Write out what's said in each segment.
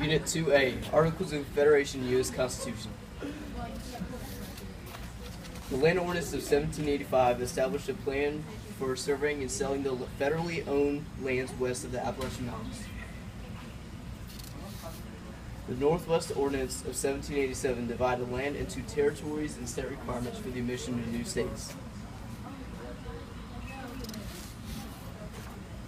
Unit 2A, Articles of Confederation, U.S. Constitution. The Land Ordinance of 1785 established a plan for surveying and selling the federally owned lands west of the Appalachian Mountains. The Northwest Ordinance of 1787 divided land into territories and set requirements for the admission of new states.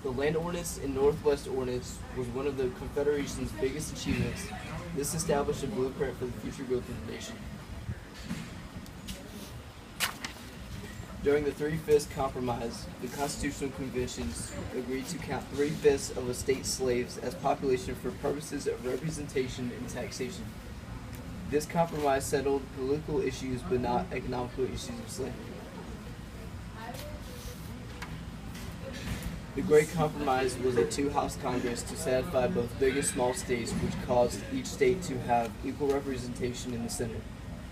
The Land Ordinance and Northwest Ordinance was one of the Confederation's biggest achievements. This established a blueprint for the future growth of the nation. During the Three-Fifths Compromise, the Constitutional Conventions agreed to count 3/5 of a state's slaves as population for purposes of representation and taxation. This compromise settled political issues but not economical issues of slavery. The Great Compromise was a two-house Congress to satisfy both big and small states, which caused each state to have equal representation in the Senate.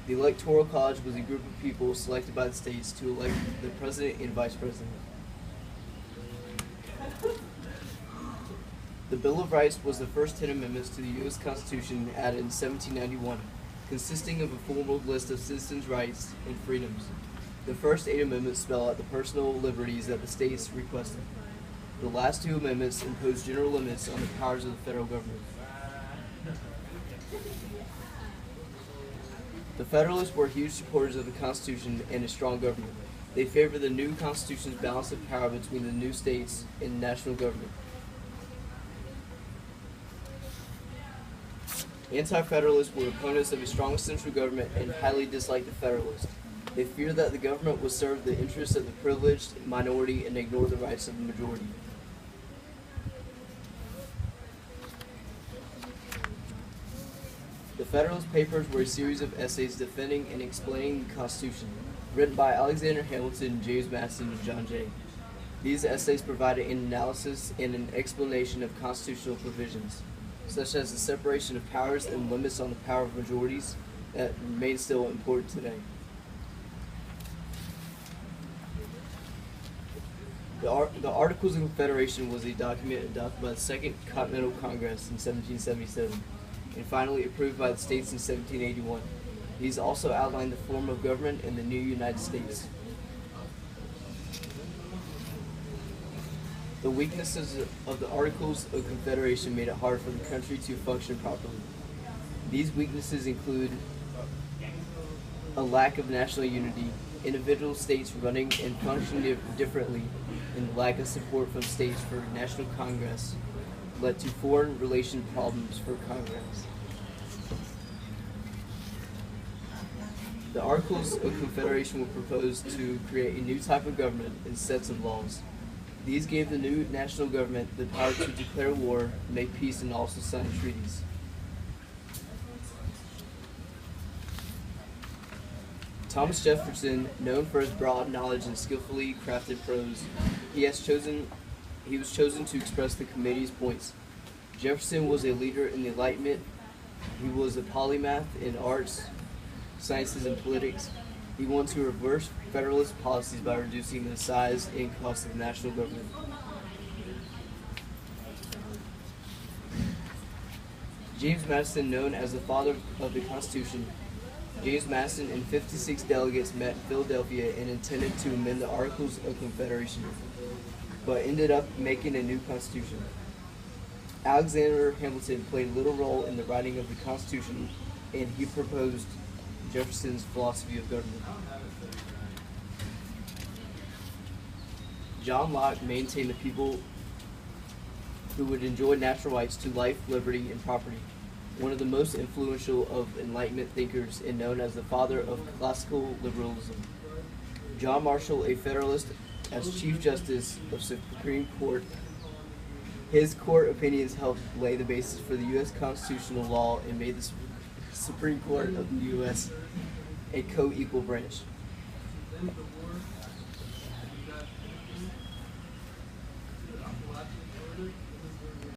The Electoral College was a group of people selected by the states to elect the president and vice president. The Bill of Rights was the first 10 amendments to the U.S. Constitution added in 1791, consisting of a formal list of citizens' rights and freedoms. The first 8 amendments spell out the personal liberties that the states requested. The last 2 amendments impose general limits on the powers of the federal government. The Federalists were huge supporters of the Constitution and a strong government. They favored the new Constitution's balance of power between the new states and national government. Anti-Federalists were opponents of a strong central government and highly disliked the Federalists. They feared that the government would serve the interests of the privileged minority and ignore the rights of the majority. The Federalist Papers were a series of essays defending and explaining the Constitution, written by Alexander Hamilton, James Madison, and John Jay. These essays provided an analysis and an explanation of constitutional provisions, such as the separation of powers and limits on the power of majorities that remain still important today. The Articles of Confederation was a document adopted by the Second Continental Congress in 1777 and finally approved by the states in 1781. These also outlined the form of government in the new United States. The weaknesses of the Articles of Confederation made it hard for the country to function properly. These weaknesses include a lack of national unity, individual states running and functioning differently, and lack of support from states for National Congress led to foreign relation problems for Congress. The Articles of Confederation were proposed to create a new type of government and sets of laws. These gave the new national government the power to declare war, make peace, and also sign treaties. Thomas Jefferson, known for his broad knowledge and skillfully crafted prose, he was chosen to express the committee's points. Jefferson was a leader in the Enlightenment. He was a polymath in arts, sciences, and politics. He wanted to reverse Federalist policies by reducing the size and cost of national government. James Madison, known as the father of the Constitution, James Madison and 56 delegates met in Philadelphia and intended to amend the Articles of Confederation, but ended up making a new constitution. Alexander Hamilton played little role in the writing of the Constitution, and he proposed Jefferson's philosophy of government. John Locke maintained the people who would enjoy natural rights to life, liberty, and property. One of the most influential of Enlightenment thinkers and known as the father of classical liberalism. John Marshall, a Federalist, as Chief Justice of Supreme Court. His court opinions helped lay the basis for the U.S. constitutional law and made the Supreme Court of the U.S. a co-equal branch.